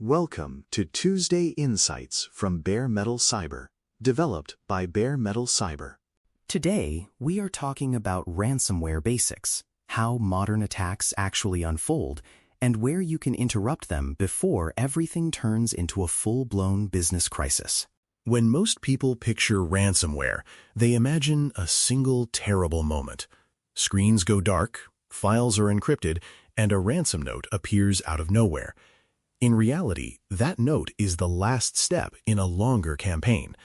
Welcome to Tuesday Insights from Bare Metal Cyber, developed by Bare Metal Cyber. Today, we are talking about ransomware basics, how modern attacks actually unfold, and where you can interrupt them before everything turns into a full-blown business crisis. When most people picture ransomware, they imagine a single terrible moment. Screens go dark, files are encrypted, and a ransom note appears out of nowhere. In reality, that note is the last step in a longer campaign.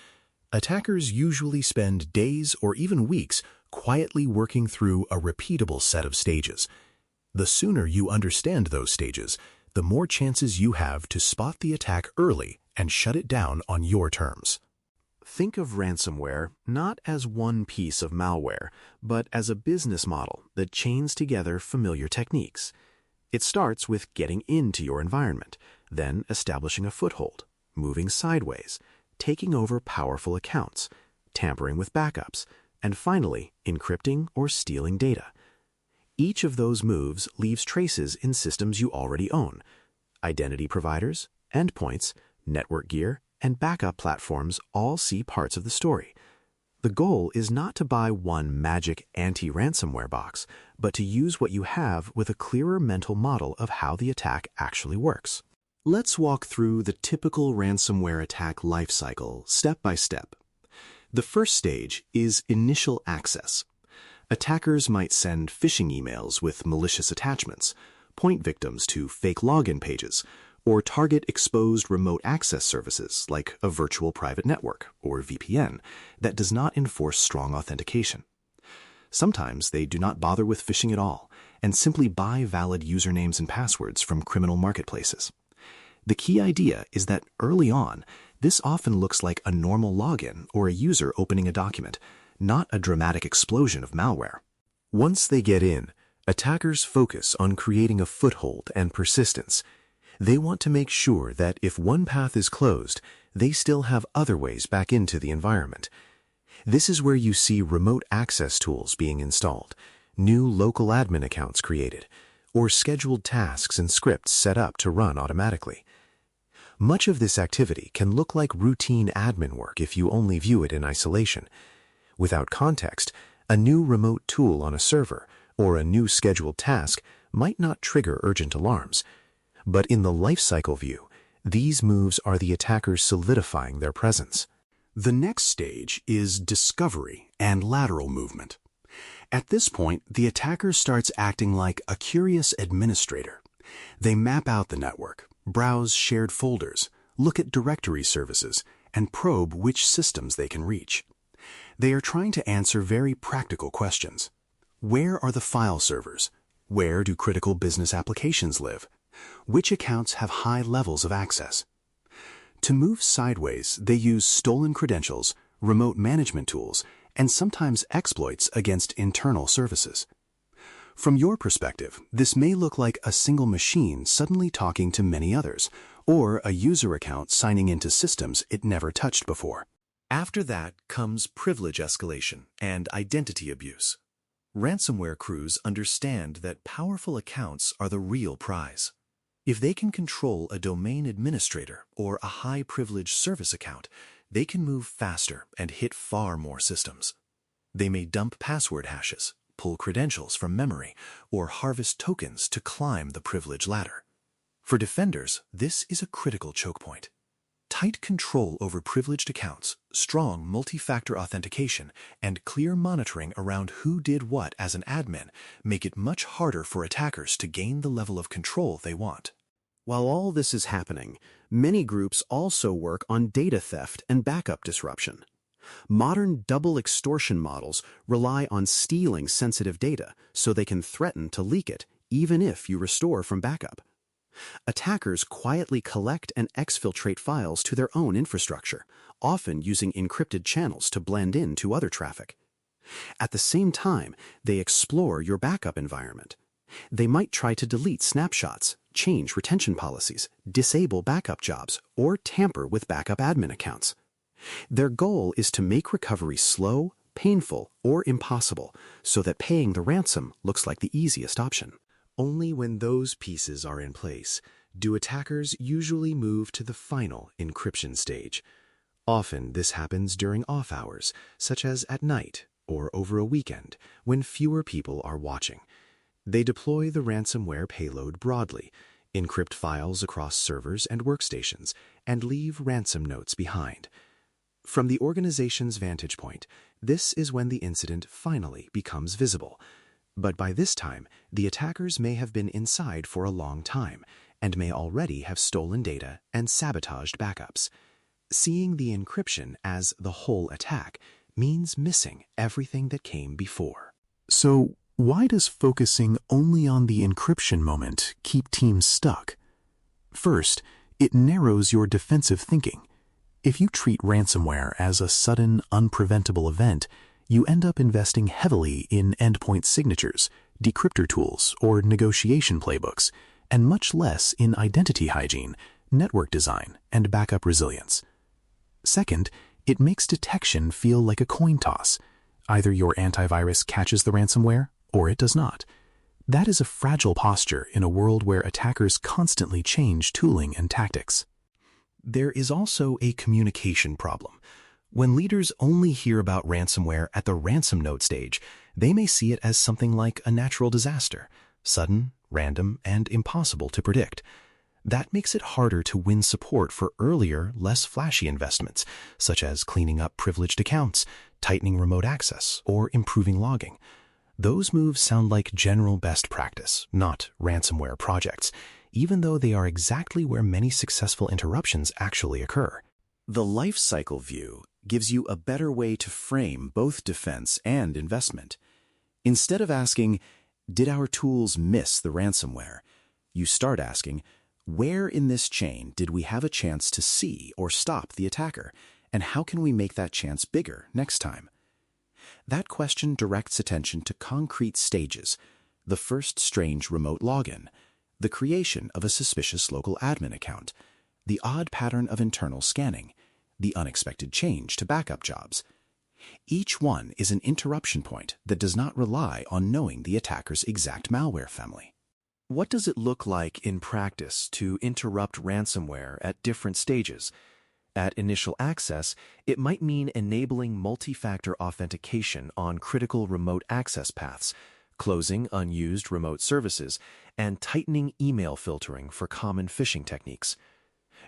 Attackers usually spend days or even weeks quietly working through a repeatable set of stages. The sooner you understand those stages, the more chances you have to spot the attack early and shut it down on your terms. Think of ransomware not as one piece of malware, but as a business model that chains together familiar techniques. It starts with getting into your environment, then establishing a foothold, moving sideways, taking over powerful accounts, tampering with backups, and finally, encrypting or stealing data. Each of those moves leaves traces in systems you already own. Identity providers, endpoints, network gear, and backup platforms all see parts of the story. The goal is not to buy one magic anti-ransomware box, but to use what you have with a clearer mental model of how the attack actually works. Let's walk through the typical ransomware attack lifecycle step by step. The first stage is initial access. Attackers might send phishing emails with malicious attachments, point victims to fake login pages, or target exposed remote access services like a virtual private network, or VPN, that does not enforce strong authentication. Sometimes they do not bother with phishing at all, and simply buy valid usernames and passwords from criminal marketplaces. The key idea is that early on, this often looks like a normal login or a user opening a document, not a dramatic explosion of malware. Once they get in, attackers focus on creating a foothold and persistence. They want to make sure that if one path is closed, they still have other ways back into the environment. This is where you see remote access tools being installed, new local admin accounts created, or scheduled tasks and scripts set up to run automatically. Much of this activity can look like routine admin work if you only view it in isolation. Without context, a new remote tool on a server or a new scheduled task might not trigger urgent alarms. But in the lifecycle view, these moves are the attackers solidifying their presence. The next stage is discovery and lateral movement. At this point, the attacker starts acting like a curious administrator. They map out the network, browse shared folders, look at directory services, and probe which systems they can reach. They are trying to answer very practical questions. Where are the file servers? Where do critical business applications live? Which accounts have high levels of access? To move sideways, they use stolen credentials, remote management tools, and sometimes exploits against internal services. From your perspective, this may look like a single machine suddenly talking to many others, or a user account signing into systems it never touched before. After that comes privilege escalation and identity abuse. Ransomware crews understand that powerful accounts are the real prize. If they can control a domain administrator or a high-privileged service account, they can move faster and hit far more systems. They may dump password hashes, pull credentials from memory, or harvest tokens to climb the privilege ladder. For defenders, this is a critical choke point. Tight control over privileged accounts, strong multi-factor authentication, and clear monitoring around who did what as an admin make it much harder for attackers to gain the level of control they want. While all this is happening, many groups also work on data theft and backup disruption. Modern double extortion models rely on stealing sensitive data so they can threaten to leak it, even if you restore from backup. Attackers quietly collect and exfiltrate files to their own infrastructure, often using encrypted channels to blend into other traffic. At the same time, they explore your backup environment. They might try to delete snapshots, change retention policies, disable backup jobs, or tamper with backup admin accounts. Their goal is to make recovery slow, painful, or impossible, so that paying the ransom looks like the easiest option. Only when those pieces are in place do attackers usually move to the final encryption stage. Often this happens during off hours, such as at night or over a weekend, when fewer people are watching. They deploy the ransomware payload broadly, encrypt files across servers and workstations, and leave ransom notes behind. From the organization's vantage point, this is when the incident finally becomes visible. But by this time, the attackers may have been inside for a long time and may already have stolen data and sabotaged backups. Seeing the encryption as the whole attack means missing everything that came before. So, why does focusing only on the encryption moment keep teams stuck? First, it narrows your defensive thinking. If you treat ransomware as a sudden, unpreventable event, you end up investing heavily in endpoint signatures, decryptor tools, or negotiation playbooks, and much less in identity hygiene, network design, and backup resilience. Second, it makes detection feel like a coin toss. Either your antivirus catches the ransomware, or it does not. That is a fragile posture in a world where attackers constantly change tooling and tactics. There is also a communication problem. When leaders only hear about ransomware at the ransom note stage, they may see it as something like a natural disaster, sudden, random, and impossible to predict. That makes it harder to win support for earlier, less flashy investments, such as cleaning up privileged accounts, tightening remote access, or improving logging. Those moves sound like general best practice, not ransomware projects, even though they are exactly where many successful interruptions actually occur. The lifecycle view gives you a better way to frame both defense and investment. Instead of asking, did our tools miss the ransomware? You start asking, where in this chain did we have a chance to see or stop the attacker, and how can we make that chance bigger next time? That question directs attention to concrete stages: the first strange remote login, the creation of a suspicious local admin account, the odd pattern of internal scanning, the unexpected change to backup jobs. Each one is an interruption point that does not rely on knowing the attacker's exact malware family. What does it look like in practice to interrupt ransomware at different stages? At initial access, it might mean enabling multi-factor authentication on critical remote access paths, closing unused remote services, and tightening email filtering for common phishing techniques.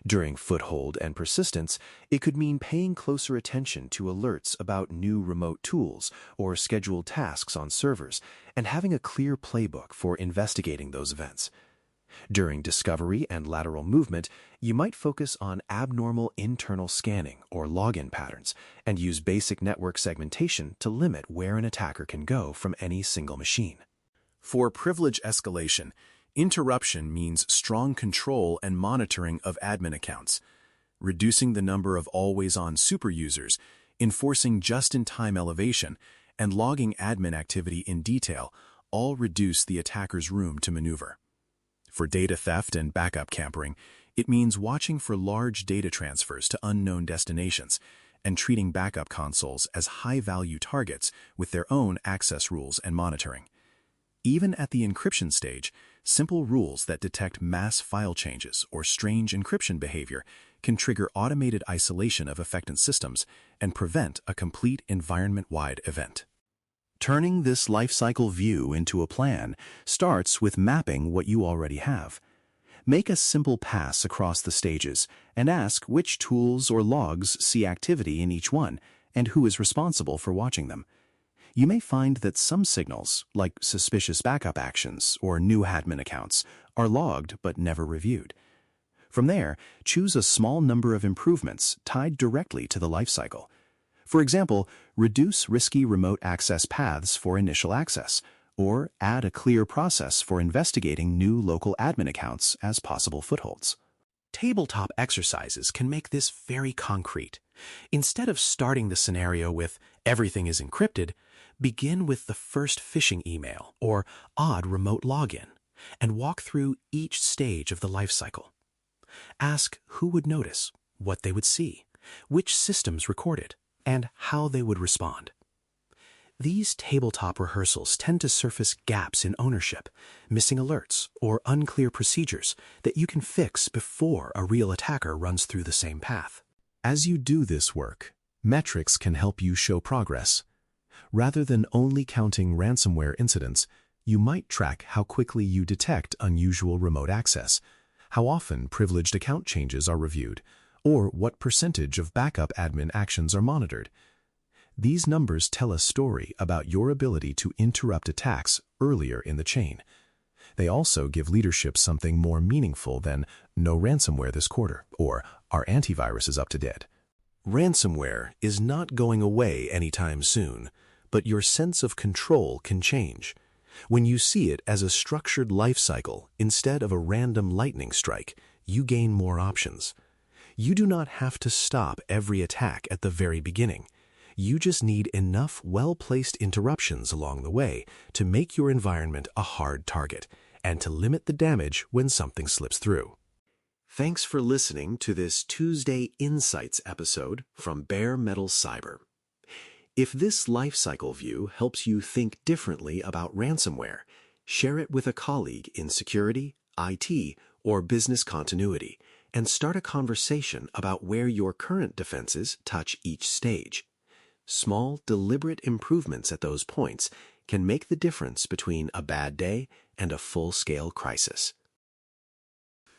During foothold and persistence, it could mean paying closer attention to alerts about new remote tools or scheduled tasks on servers, and having a clear playbook for investigating those events. During discovery and lateral movement, you might focus on abnormal internal scanning or login patterns and use basic network segmentation to limit where an attacker can go from any single machine. For privilege escalation, interruption means strong control and monitoring of admin accounts, reducing the number of always-on superusers, enforcing just-in-time elevation, and logging admin activity in detail all reduce the attacker's room to maneuver. For data theft and backup tampering, it means watching for large data transfers to unknown destinations and treating backup consoles as high-value targets with their own access rules and monitoring. Even at the encryption stage, simple rules that detect mass file changes or strange encryption behavior can trigger automated isolation of affected systems and prevent a complete environment-wide event. Turning this lifecycle view into a plan starts with mapping what you already have. Make a simple pass across the stages and ask which tools or logs see activity in each one and who is responsible for watching them. You may find that some signals, like suspicious backup actions or new admin accounts, are logged but never reviewed. From there, choose a small number of improvements tied directly to the lifecycle. For example, reduce risky remote access paths for initial access, or add a clear process for investigating new local admin accounts as possible footholds. Tabletop exercises can make this very concrete. Instead of starting the scenario with "everything is encrypted," begin with the first phishing email or odd remote login, and walk through each stage of the lifecycle. Ask who would notice, what they would see, which systems recorded, and how they would respond. These tabletop rehearsals tend to surface gaps in ownership, missing alerts, or unclear procedures that you can fix before a real attacker runs through the same path. As you do this work, metrics can help you show progress. Rather than only counting ransomware incidents, you might track how quickly you detect unusual remote access, how often privileged account changes are reviewed, or what percentage of backup admin actions are monitored. These numbers tell a story about your ability to interrupt attacks earlier in the chain. They also give leadership something more meaningful than "no ransomware this quarter" or "our antivirus is up to date." Ransomware is not going away anytime soon, but your sense of control can change. When you see it as a structured life cycle instead of a random lightning strike, you gain more options. You do not have to stop every attack at the very beginning. You just need enough well-placed interruptions along the way to make your environment a hard target and to limit the damage when something slips through. Thanks for listening to this Tuesday Insights episode from Bare Metal Cyber. If this life cycle view helps you think differently about ransomware, share it with a colleague in security, IT, or business continuity, and start a conversation about where your current defenses touch each stage. Small, deliberate improvements at those points can make the difference between a bad day and a full-scale crisis.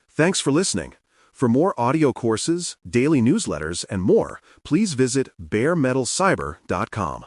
Thanks for listening. For more audio courses, daily newsletters, and more, please visit baremetalcyber.com.